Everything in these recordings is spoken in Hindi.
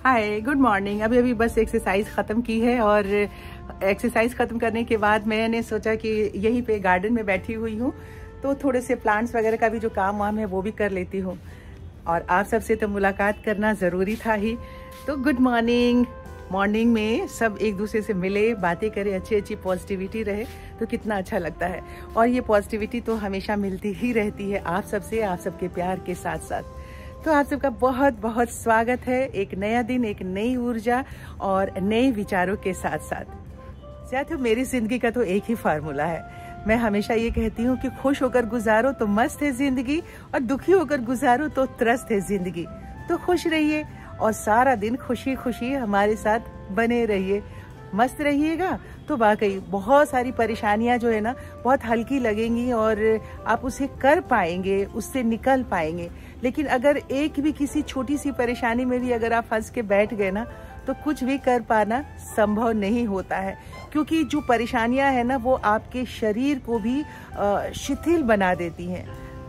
हाय, गुड मॉर्निंग। अभी अभी बस एक्सरसाइज ख़त्म की है और एक्सरसाइज ख़त्म करने के बाद मैंने सोचा कि यहीं पे गार्डन में बैठी हुई हूँ तो थोड़े से प्लांट्स वगैरह का भी जो काम वाम है वो भी कर लेती हूँ। और आप सबसे तो मुलाकात करना ज़रूरी था ही। तो गुड मॉर्निंग। मॉर्निंग में सब एक दूसरे से मिले, बातें करें, अच्छी अच्छी पॉजिटिविटी रहे तो कितना अच्छा लगता है। और ये पॉजिटिविटी तो हमेशा मिलती ही रहती है आप सबसे, आप सबके प्यार के साथ साथ। तो आप सबका बहुत बहुत स्वागत है। एक नया दिन, एक नई ऊर्जा और नए विचारों के साथ साथ। साथियों, मेरी जिंदगी का तो एक ही फार्मूला है। मैं हमेशा ये कहती हूँ कि खुश होकर गुजारो तो मस्त है जिंदगी, और दुखी होकर गुजारो तो त्रस्त है जिंदगी। तो खुश रहिए और सारा दिन खुशी खुशी हमारे साथ बने रहिए, मस्त रहिएगा तो वाकई बहुत सारी परेशानियां जो है ना बहुत हल्की लगेंगी और आप उसे कर पाएंगे, उससे निकल पाएंगे। लेकिन अगर एक भी किसी छोटी सी परेशानी में भी अगर आप फंस के बैठ गए ना तो कुछ भी कर पाना संभव नहीं होता है, क्योंकि जो परेशानियां है ना वो आपके शरीर को भी शिथिल बना देती हैं।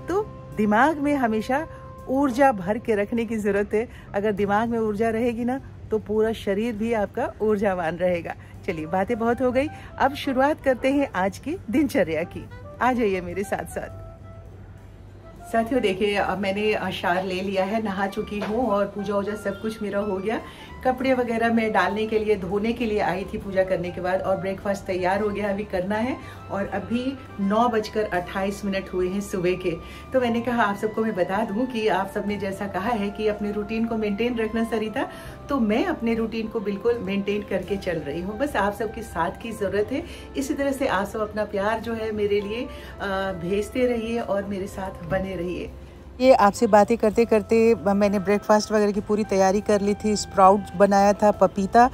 तो दिमाग में हमेशा ऊर्जा भर के रखने की जरूरत है। अगर दिमाग में ऊर्जा रहेगी ना तो पूरा शरीर भी आपका ऊर्जावान रहेगा। चलिए, बातें बहुत हो गई, अब शुरुआत करते हैं आज की दिनचर्या की। आ जाइए मेरे साथ साथ। साथियों देखिए, अब मैंने शावर ले लिया है, नहा चुकी हूँ और पूजा वूजा सब कुछ मेरा हो गया। कपड़े वगैरह मैं डालने के लिए, धोने के लिए आई थी पूजा करने के बाद, और ब्रेकफास्ट तैयार हो गया, अभी करना है। और अभी 9:28 हुए हैं सुबह के। तो मैंने कहा आप सबको मैं बता दूं कि आप सबने जैसा कहा है कि अपने रूटीन को मेंटेन रखना सरिता, तो मैं अपने रूटीन को बिल्कुल मेंटेन करके चल रही हूँ। बस आप सबके साथ की ज़रूरत है। इसी तरह से आप सब अपना प्यार जो है मेरे लिए भेजते रहिए और मेरे साथ बने रहिए। ये आपसे बातें करते करते मैंने ब्रेकफास्ट वगैरह की पूरी तैयारी कर ली थी। स्प्राउट बनाया था, पपीता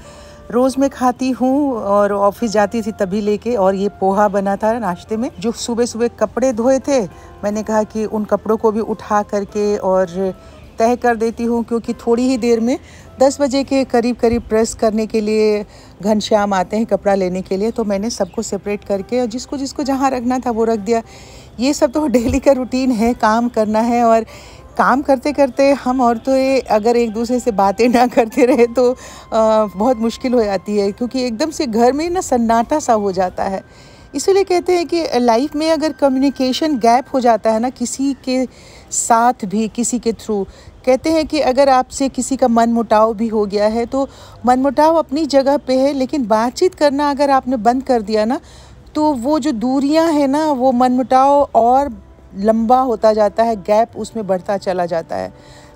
रोज़ मैं खाती हूँ और ऑफिस जाती थी तभी लेके, और ये पोहा बना था नाश्ते में। जो सुबह सुबह कपड़े धोए थे, मैंने कहा कि उन कपड़ों को भी उठा करके और तय कर देती हूँ, क्योंकि थोड़ी ही देर में 10 बजे के करीब प्रेस करने के लिए घनश्याम आते हैं कपड़ा लेने के लिए। तो मैंने सबको सेपरेट करके और जिसको जिसको जहाँ रखना था वो रख दिया। ये सब तो डेली का रूटीन है, काम करना है। और काम करते करते हम औरतें अगर एक दूसरे से बातें ना करते रहे तो बहुत मुश्किल हो जाती है, क्योंकि एकदम से घर में ना सन्नाटा सा हो जाता है। इसीलिए कहते हैं कि लाइफ में अगर कम्युनिकेशन गैप हो जाता है ना किसी के साथ भी, किसी के थ्रू, कहते हैं कि अगर आपसे किसी का मनमुटाव भी हो गया है तो मनमुटाव अपनी जगह पे है, लेकिन बातचीत करना अगर आपने बंद कर दिया ना तो वो जो दूरियां हैं ना, वो मनमुटाव और लंबा होता जाता है, गैप उसमें बढ़ता चला जाता है।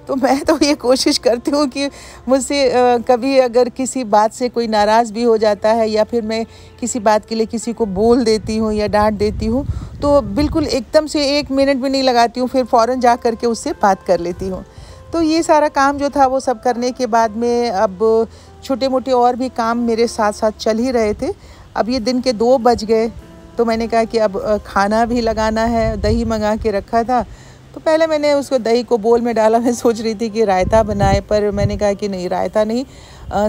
तो मैं तो ये कोशिश करती हूँ कि मुझसे कभी अगर किसी बात से कोई नाराज़ भी हो जाता है या फिर मैं किसी बात के लिए किसी को बोल देती हूँ या डांट देती हूँ तो बिल्कुल एकदम से 1 मिनट भी नहीं लगाती हूँ, फिर फ़ौरन जा करके उससे बात कर लेती हूँ। तो ये सारा काम जो था वो सब करने के बाद में अब छोटे मोटे और भी काम मेरे साथ साथ चल ही रहे थे। अब ये दिन के 2 बज गए तो मैंने कहा कि अब खाना भी लगाना है। दही मंगा के रखा था तो पहले मैंने उसको दही को बोल में डाला। मैं सोच रही थी कि रायता बनाए, पर मैंने कहा कि नहीं, रायता नहीं।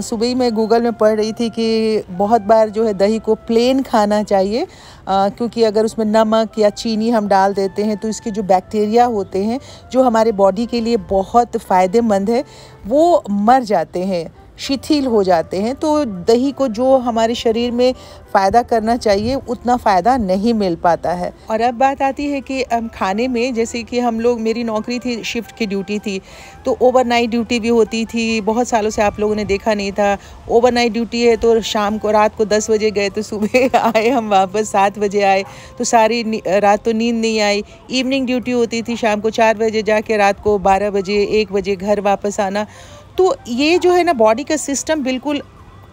सुबह ही मैं गूगल में पढ़ रही थी कि बहुत बार जो है दही को प्लेन खाना चाहिए, क्योंकि अगर उसमें नमक या चीनी हम डाल देते हैं तो इसके जो बैक्टीरिया होते हैं जो हमारे बॉडी के लिए बहुत फ़ायदेमंद है वो मर जाते हैं, शिथिल हो जाते हैं। तो दही को जो हमारे शरीर में फ़ायदा करना चाहिए उतना फ़ायदा नहीं मिल पाता है। और अब बात आती है कि खाने में, जैसे कि हम लोग, मेरी नौकरी थी, शिफ्ट की ड्यूटी थी, तो ओवरनाइट ड्यूटी भी होती थी। बहुत सालों से आप लोगों ने देखा नहीं था, ओवरनाइट ड्यूटी है तो शाम को, रात को 10 बजे गए तो सुबह आए हम वापस 7 बजे आए, तो सारी रात तो नींद नहीं आई। इवनिंग ड्यूटी होती थी, शाम को 4 बजे जाके रात को 12 बजे 1 बजे घर वापस आना। तो ये जो है ना बॉडी का सिस्टम बिल्कुल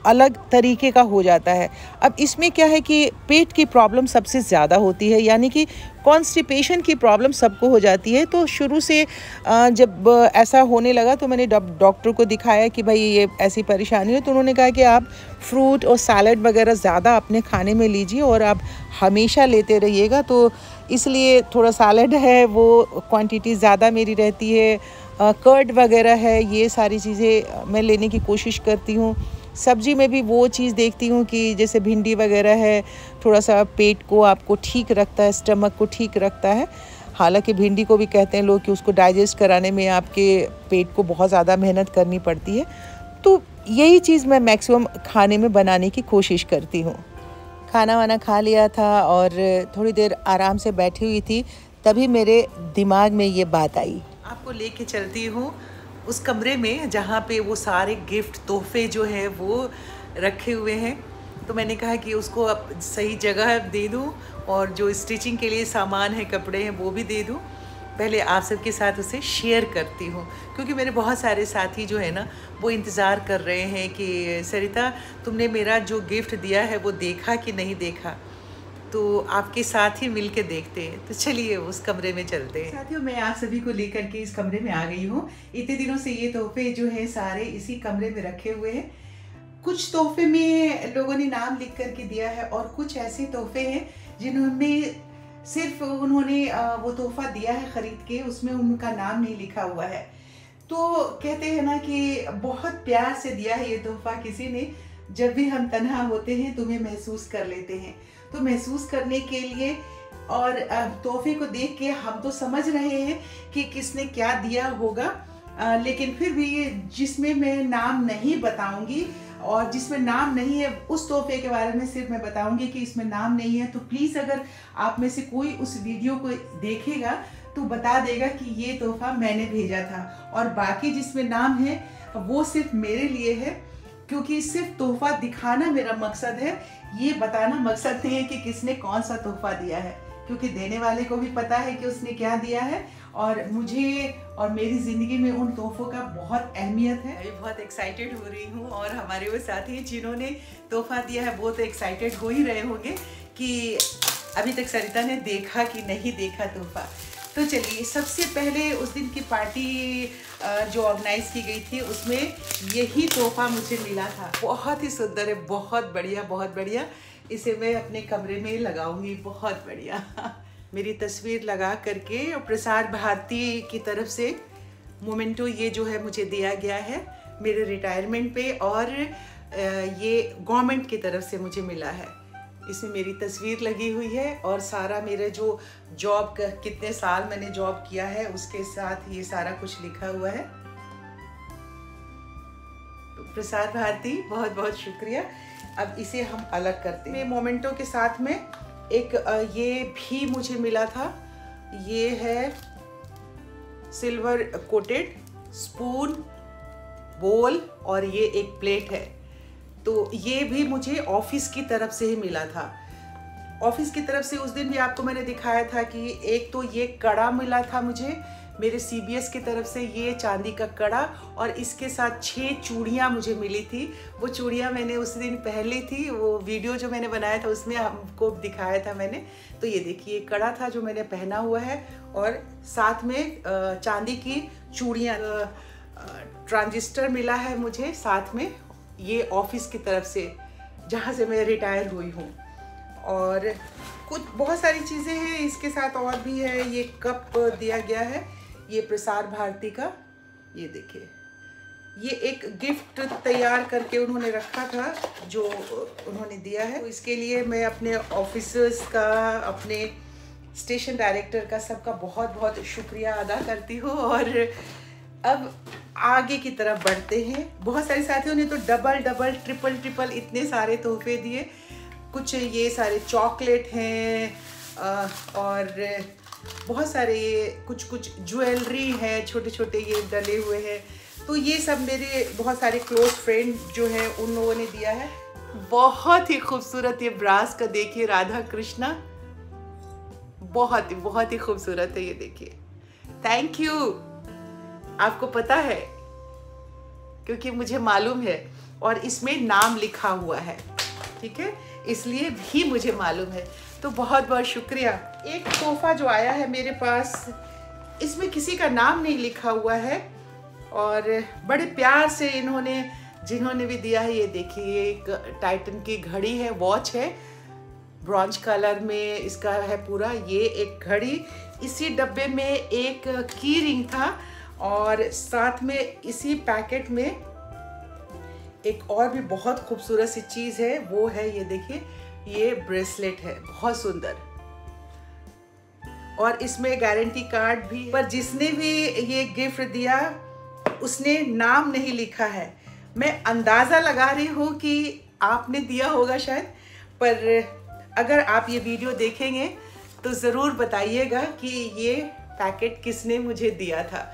अलग तरीके का हो जाता है। अब इसमें क्या है कि पेट की प्रॉब्लम सबसे ज़्यादा होती है, यानी कि कॉन्स्टिपेशन की प्रॉब्लम सबको हो जाती है। तो शुरू से जब ऐसा होने लगा तो मैंने डॉक्टर को दिखाया कि भाई ये ऐसी परेशानी है। तो उन्होंने कहा कि आप फ्रूट और सैलड वगैरह ज़्यादा अपने खाने में लीजिए और आप हमेशा लेते रहिएगा। तो इसलिए थोड़ा सैलड है वो क्वांटिटी ज़्यादा मेरी रहती है। कर्ड वगैरह है, ये सारी चीज़ें मैं लेने की कोशिश करती हूँ। सब्जी में भी वो चीज़ देखती हूँ कि जैसे भिंडी वगैरह है, थोड़ा सा पेट को आपको ठीक रखता है, स्टमक को ठीक रखता है। हालांकि भिंडी को भी कहते हैं लोग कि उसको डाइजेस्ट कराने में आपके पेट को बहुत ज़्यादा मेहनत करनी पड़ती है। तो यही चीज़ मैं मैक्सिमम खाने में बनाने की कोशिश करती हूँ। खाना वाना खा लिया था और थोड़ी देर आराम से बैठी हुई थी, तभी मेरे दिमाग में ये बात आई। आपको लेके चलती हूँ उस कमरे में जहाँ पे वो सारे गिफ्ट तोहफे जो हैं वो रखे हुए हैं। तो मैंने कहा कि उसको अब सही जगह दे दूँ और जो स्टिचिंग के लिए सामान है, कपड़े हैं, वो भी दे दूँ। पहले आप सबके साथ उसे शेयर करती हूँ, क्योंकि मेरे बहुत सारे साथी जो है ना वो इंतज़ार कर रहे हैं कि सरिता तुमने मेरा जो गिफ्ट दिया है वो देखा कि नहीं देखा, तो आपके साथ ही मिल के देखते हैं। तो चलिए उस कमरे में चलते हैं। साथियों, मैं आप सभी को लेकर के इस कमरे में आ गई हूँ। इतने दिनों से ये तोहफे जो हैं सारे इसी कमरे में रखे हुए हैं। कुछ तोहफे में लोगों ने नाम लिख करके दिया है और कुछ ऐसे तोहफे हैं जिन्होंने सिर्फ उन्होंने वो तोहफा दिया है खरीद के, उसमें उनका नाम नहीं लिखा हुआ है। तो कहते हैं ना कि बहुत प्यार से दिया है ये तोहफा किसी ने। जब भी हम तन्हा होते हैं तुम्हें महसूस कर लेते हैं, तो महसूस करने के लिए और तोहफे को देख के हम तो समझ रहे हैं कि किसने क्या दिया होगा, लेकिन फिर भी जिसमें मैं नाम नहीं बताऊंगी और जिसमें नाम नहीं है उस तोहफे के बारे में सिर्फ मैं बताऊंगी कि इसमें नाम नहीं है। तो प्लीज़ अगर आप में से कोई उस वीडियो को देखेगा तो बता देगा कि ये तोहफा मैंने भेजा था, और बाकी जिसमें नाम है वो सिर्फ मेरे लिए है, क्योंकि सिर्फ तोहफा दिखाना मेरा मकसद है, ये बताना मकसद नहीं है कि किसने कौन सा तोहफा दिया है, क्योंकि देने वाले को भी पता है कि उसने क्या दिया है। और मुझे और मेरी ज़िंदगी में उन तोहफों का बहुत अहमियत है। मैं बहुत एक्साइटेड हो रही हूँ और हमारे वो साथी जिन्होंने तोहफा दिया है वो तो एक्साइटेड हो ही रहे होंगे कि अभी तक सरिता ने देखा कि नहीं देखा तोहफा। तो चलिए, सबसे पहले उस दिन की पार्टी जो ऑर्गेनाइज की गई थी उसमें यही तोहफा मुझे मिला था। बहुत ही सुंदर है, बहुत बढ़िया, बहुत बढ़िया। इसे मैं अपने कमरे में लगाऊंगी, बहुत बढ़िया। मेरी तस्वीर लगा करके प्रसार भारती की तरफ से मोमेंटो ये जो है मुझे दिया गया है मेरे रिटायरमेंट पे, और ये गवर्नमेंट की तरफ से मुझे मिला है। इसमें मेरी तस्वीर लगी हुई है और सारा मेरे जो जॉब का कितने साल मैंने जॉब किया है उसके साथ ये सारा कुछ लिखा हुआ है। तो प्रसार भारती बहुत बहुत शुक्रिया। अब इसे हम अलग करते हैं। मोमेंटो के साथ में एक ये भी मुझे मिला था, ये है सिल्वर कोटेड स्पून बोल और ये एक प्लेट है। तो ये भी मुझे ऑफिस की तरफ से ही मिला था। ऑफिस की तरफ से उस दिन भी आपको मैंने दिखाया था कि एक तो ये कड़ा मिला था मुझे मेरे CBS की तरफ से, ये चांदी का कड़ा, और इसके साथ 6 चूड़ियाँ मुझे मिली थी। वो चूड़ियाँ मैंने उस दिन पहली थी, वो वीडियो जो मैंने बनाया था उसमें हमको दिखाया था मैंने। तो ये देखिए कड़ा था जो मैंने पहना हुआ है, और साथ में चांदी की चूड़ियाँ, ट्रांजिस्टर मिला है मुझे साथ में, ये ऑफिस की तरफ से जहाँ से मैं रिटायर हुई हूँ। और कुछ बहुत सारी चीज़ें हैं इसके साथ और भी है। ये कप दिया गया है, ये प्रसार भारती का, ये देखिए, ये एक गिफ्ट तैयार करके उन्होंने रखा था जो उन्होंने दिया है। तो इसके लिए मैं अपने ऑफिसर्स का, अपने स्टेशन डायरेक्टर का, सबका बहुत बहुत शुक्रिया अदा करती हूँ। और अब आगे की तरफ बढ़ते हैं। बहुत सारे साथियों ने तो डबल डबल ट्रिपल ट्रिपल इतने सारे तोहफे दिए। कुछ ये सारे चॉकलेट हैं और बहुत सारे कुछ ज्वेलरी है, छोटे छोटे ये डले हुए हैं। तो ये सब मेरे बहुत सारे क्लोज फ्रेंड जो हैं उन लोगों ने दिया है। बहुत ही खूबसूरत ये ब्रास का देखिए राधा कृष्णा, बहुत ही खूबसूरत है ये देखिए। Thank you. आपको पता है क्योंकि मुझे मालूम है और इसमें नाम लिखा हुआ है, ठीक है, इसलिए भी मुझे मालूम है। तो बहुत बहुत शुक्रिया। एक तोहफा जो आया है मेरे पास, इसमें किसी का नाम नहीं लिखा हुआ है और बड़े प्यार से इन्होंने जिन्होंने भी दिया है, ये देखिए एक टाइटन की घड़ी है, वॉच है, ब्रॉन्ज कलर में इसका है पूरा। ये एक घड़ी, इसी डब्बे में एक की रिंग था और साथ में इसी पैकेट में एक और भी बहुत खूबसूरत सी चीज़ है, वो है ये देखिए, ये ब्रेसलेट है, बहुत सुंदर, और इसमें गारंटी कार्ड भी। पर जिसने भी ये गिफ्ट दिया उसने नाम नहीं लिखा है, मैं अंदाज़ा लगा रही हूँ कि आपने दिया होगा शायद, पर अगर आप ये वीडियो देखेंगे तो ज़रूर बताइएगा कि ये पैकेट किसने मुझे दिया था।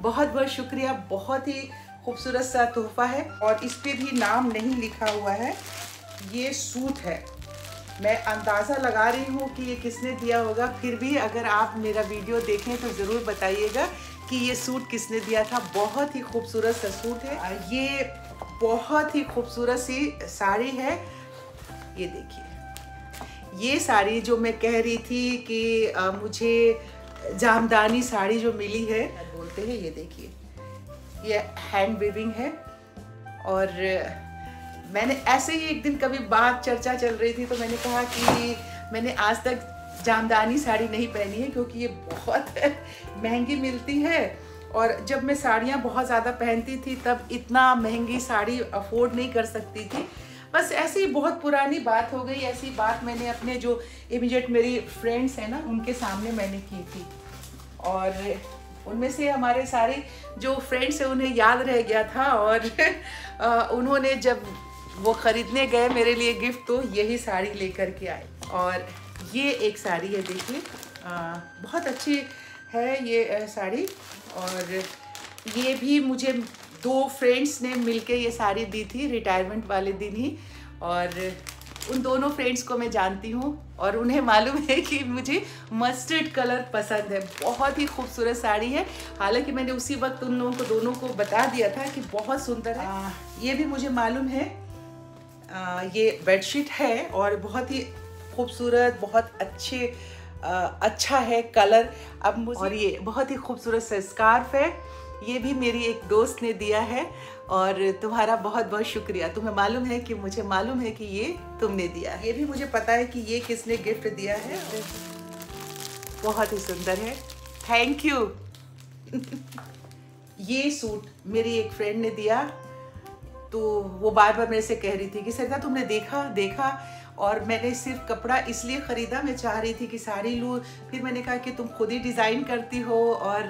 बहुत बहुत शुक्रिया, बहुत ही खूबसूरत सा तोहफा है और इस पे भी नाम नहीं लिखा हुआ है। ये सूट है, मैं अंदाज़ा लगा रही हूँ कि ये किसने दिया होगा, फिर भी अगर आप मेरा वीडियो देखें तो ज़रूर बताइएगा कि ये सूट किसने दिया था। बहुत ही खूबसूरत सा सूट है, ये बहुत ही खूबसूरत सी साड़ी है। ये देखिए, ये साड़ी जो मैं कह रही थी कि मुझे जामदानी साड़ी जो मिली है बोलते हैं, ये देखिए, ये हैंड वीविंग है। और मैंने ऐसे ही एक दिन कभी बात चर्चा चल रही थी तो मैंने कहा कि मैंने आज तक जामदानी साड़ी नहीं पहनी है क्योंकि ये बहुत महंगी मिलती है, और जब मैं साड़ियाँ बहुत ज़्यादा पहनती थी तब इतना महंगी साड़ी अफोर्ड नहीं कर सकती थी। बस ऐसी बहुत पुरानी बात हो गई। ऐसी बात मैंने अपने जो इमीडिएट मेरी फ्रेंड्स हैं ना, उनके सामने मैंने की थी, और उनमें से हमारे सारे जो फ्रेंड्स हैं उन्हें याद रह गया था, और उन्होंने जब वो ख़रीदने गए मेरे लिए गिफ्ट तो यही साड़ी लेकर के आए। और ये एक साड़ी है, देखिए, बहुत अच्छी है ये साड़ी। और ये भी मुझे 2 फ्रेंड्स ने मिलके ये साड़ी दी थी रिटायरमेंट वाले दिन ही, और उन दोनों फ्रेंड्स को मैं जानती हूँ और उन्हें मालूम है कि मुझे मस्टर्ड कलर पसंद है। बहुत ही खूबसूरत साड़ी है, हालांकि मैंने उसी वक्त उन लोगों को दोनों को बता दिया था कि बहुत सुंदर है। ये भी मुझे मालूम है, ये बेडशीट है और बहुत ही खूबसूरत, बहुत अच्छा है कलर। अब मुझे, और ये बहुत ही खूबसूरत सा स्कार्फ है, ये भी मेरी एक दोस्त ने दिया है, और तुम्हारा बहुत बहुत शुक्रिया। तुम्हें मालूम है कि मुझे मालूम है कि ये तुमने दिया है। ये भी मुझे पता है कि ये किसने गिफ्ट दिया है, बहुत ही सुंदर है, थैंक यू। ये सूट मेरी एक फ्रेंड ने दिया, तो वो बार बार मेरे से कह रही थी कि सरिता तुमने देखा, और मैंने सिर्फ कपड़ा इसलिए ख़रीदा, मैं चाह रही थी कि साड़ी लूँ। फिर मैंने कहा कि तुम खुद ही डिज़ाइन करती हो और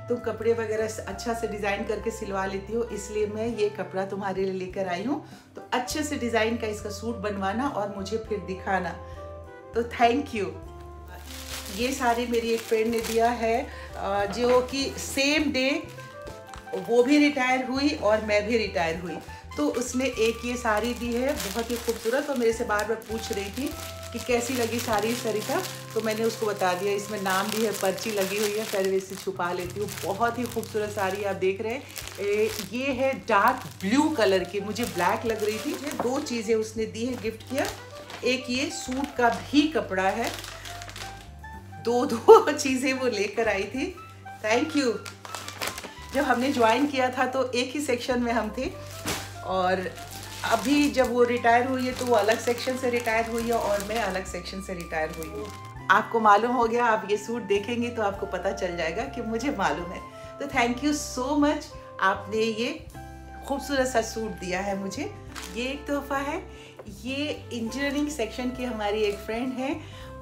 तुम कपड़े वगैरह अच्छा से डिज़ाइन करके सिलवा लेती हो, इसलिए मैं ये कपड़ा तुम्हारे लिए लेकर आई हूँ। तो अच्छे से डिज़ाइन का इसका सूट बनवाना और मुझे फिर दिखाना, तो थैंक यू। ये साड़ी मेरी एक फ्रेंड ने दिया है, जो कि सेम डे वो भी रिटायर हुई और मैं भी रिटायर हुई, तो उसने एक ये साड़ी दी है, बहुत ही खूबसूरत। और मेरे से बार बार पूछ रही थी कि कैसी लगी साड़ी सरिता, तो मैंने उसको बता दिया। इसमें नाम भी है, पर्ची लगी हुई है, फिर इसे छुपा लेती हूँ। बहुत ही खूबसूरत साड़ी आप देख रहे हैं। ये है डार्क ब्लू कलर की, मुझे ब्लैक लग रही थी। 2 चीज़ें उसने दी है, गिफ्ट किया। एक ये सूट का भी कपड़ा है, 2 चीज़ें वो लेकर आई थी, थैंक यू। जब हमने ज्वाइन किया था तो एक ही सेक्शन में हम थे, और अभी जब वो रिटायर हुई है तो वो अलग सेक्शन से रिटायर हुई है और मैं अलग सेक्शन से रिटायर हुई हूँ। आपको मालूम हो गया, आप ये सूट देखेंगे तो आपको पता चल जाएगा कि मुझे मालूम है। तो थैंक यू सो मच, आपने ये खूबसूरत सा सूट दिया है मुझे। ये एक तोहफा है। ये इंजीनियरिंग सेक्शन की हमारी एक फ्रेंड है,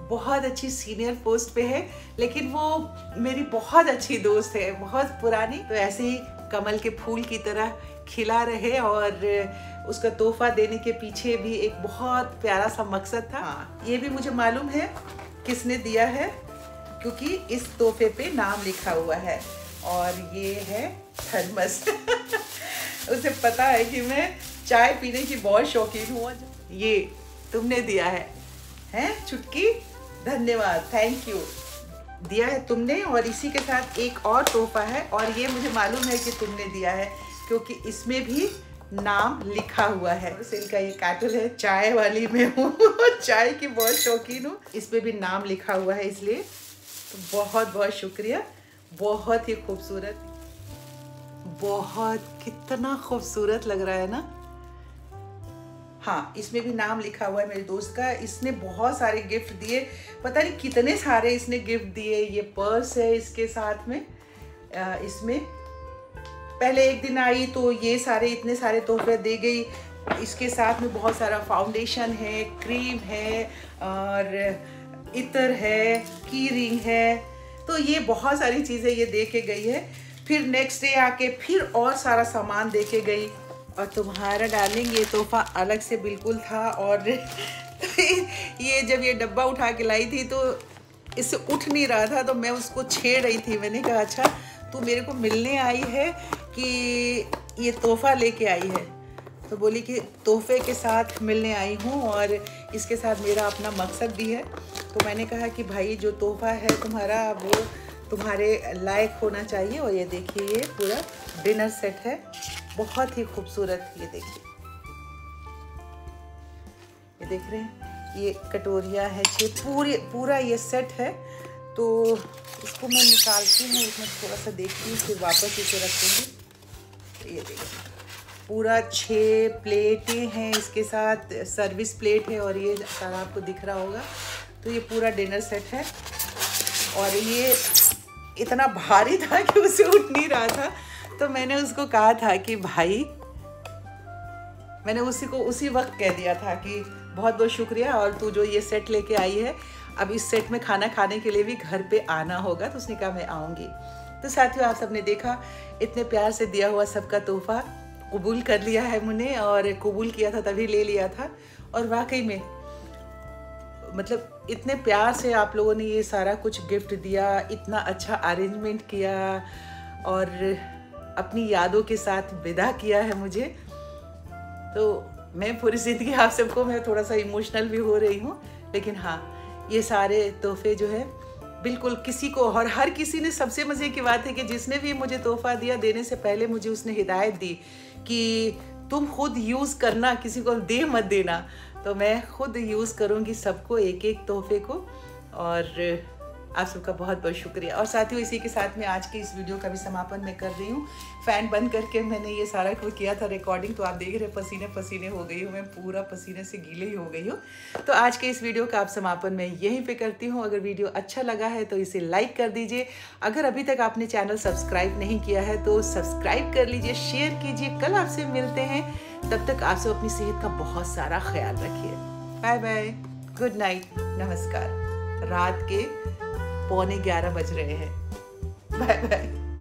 बहुत अच्छी सीनियर पोस्ट पे है, लेकिन वो मेरी बहुत अच्छी दोस्त है, बहुत पुरानी। तो ऐसे ही कमल के फूल की तरह खिला रहे, और उसका तोहफा देने के पीछे भी एक बहुत प्यारा सा मकसद था। ये भी मुझे मालूम है किसने दिया है, क्योंकि इस तोहफे पे नाम लिखा हुआ है, और ये है थर्मस। उसे पता है कि मैं चाय पीने की बहुत शौकीन हूँ। ये तुमने दिया है चुटकी, धन्यवाद, थैंक यू। दिया है तुमने, और इसी के साथ एक और तोहफा है, और ये मुझे मालूम है कि तुमने दिया है क्योंकि इसमें भी नाम लिखा हुआ है। इनका ये कैटल है, चाय वाली मैं हूँ, चाय की बहुत शौकीन हूँ। इसमें भी नाम लिखा हुआ है, इसलिए तो बहुत बहुत शुक्रिया। बहुत ही खूबसूरत, बहुत, कितना खूबसूरत लग रहा है ना। हाँ, इसमें भी नाम लिखा हुआ है मेरे दोस्त का। इसने बहुत सारे गिफ्ट दिए, पता नहीं कितने सारे इसने गिफ्ट दिए। ये पर्स है इसके साथ में, इसमें पहले एक दिन आई तो ये सारे इतने सारे तोहफे दे गई। इसके साथ में बहुत सारा फाउंडेशन है, क्रीम है, और इत्र है, की रिंग है, तो ये बहुत सारी चीज़ें ये दे के गई है। फिर नेक्स्ट डे आके फिर और सारा सामान दे के गई, और तुम्हारा डार्लिंग ये तोहफा अलग से बिल्कुल था। और ये जब ये डब्बा उठा के लाई थी तो इससे उठ नहीं रहा था, तो मैं उसको छेड़ रही थी। मैंने कहा अच्छा तू मेरे को मिलने आई है कि ये तोहफा लेके आई है? तो बोली कि तोहफे के साथ मिलने आई हूँ और इसके साथ मेरा अपना मकसद भी है। तो मैंने कहा कि भाई जो तोहफा है तुम्हारा वो तुम्हारे लायक होना चाहिए। और ये देखिए ये पूरा डिनर सेट है, बहुत ही खूबसूरत। ये देखिए, ये देख रहे हैं, ये कटोरियाँ है, ये पूरा ये सेट है। तो इसको मैं निकालती हूँ, इसमें थोड़ा सा देखती हूँ, फिर वापस इसे रखूँगी। ये देखिए पूरा 6 प्लेटें हैं, इसके साथ सर्विस प्लेट है और ये सारा आपको दिख रहा होगा। तो ये पूरा डिनर सेट है और ये इतना भारी था कि उसे उठ नहीं रहा था। तो मैंने उसको कहा था कि भाई, मैंने उसी वक्त कह दिया था कि बहुत बहुत शुक्रिया, और तू जो ये सेट लेके आई है, अब इस सेट में खाना खाने के लिए भी घर पे आना होगा। तो उसने कहा मैं आऊँगी। तो साथियों, आप सबने देखा इतने प्यार से दिया हुआ सबका तोहफा कबूल कर लिया है मैंने, और कबूल किया था तभी ले लिया था। और वाकई में मतलब इतने प्यार से आप लोगों ने ये सारा कुछ गिफ्ट दिया, इतना अच्छा अरेंजमेंट किया और अपनी यादों के साथ विदा किया है मुझे। तो मैं पूरी ज़िंदगी आप सबको, मैं थोड़ा सा इमोशनल भी हो रही हूँ, लेकिन हाँ, ये सारे तोहफे जो है बिल्कुल किसी को, और हर किसी ने, सबसे मज़े की बात है कि जिसने भी मुझे तोहफा दिया, देने से पहले मुझे उसने हिदायत दी कि तुम खुद यूज़ करना, किसी को दे मत देना। तो मैं खुद यूज़ करूँगी सबको, एक एक तोहफे को। और आप सबका बहुत बहुत शुक्रिया। और साथियों, इसी के साथ में आज के इस वीडियो का भी समापन मैं कर रही हूँ। फ़ैन बंद करके मैंने ये सारा कुछ किया था रिकॉर्डिंग, तो आप देख रहे पसीने पसीने हो गई हूँ, मैं पूरा पसीने से गीले ही हो गई हूँ। तो आज के इस वीडियो का आप समापन मैं यहीं पे करती हूँ। अगर वीडियो अच्छा लगा है तो इसे लाइक कर दीजिए। अगर अभी तक आपने चैनल सब्सक्राइब नहीं किया है तो सब्सक्राइब कर लीजिए, शेयर कीजिए। कल आपसे मिलते हैं, तब तक आप सब अपनी सेहत का बहुत सारा ख्याल रखिए। बाय बाय, गुड नाइट, नमस्कार। रात के 11:15 बज रहे हैं। Bye bye.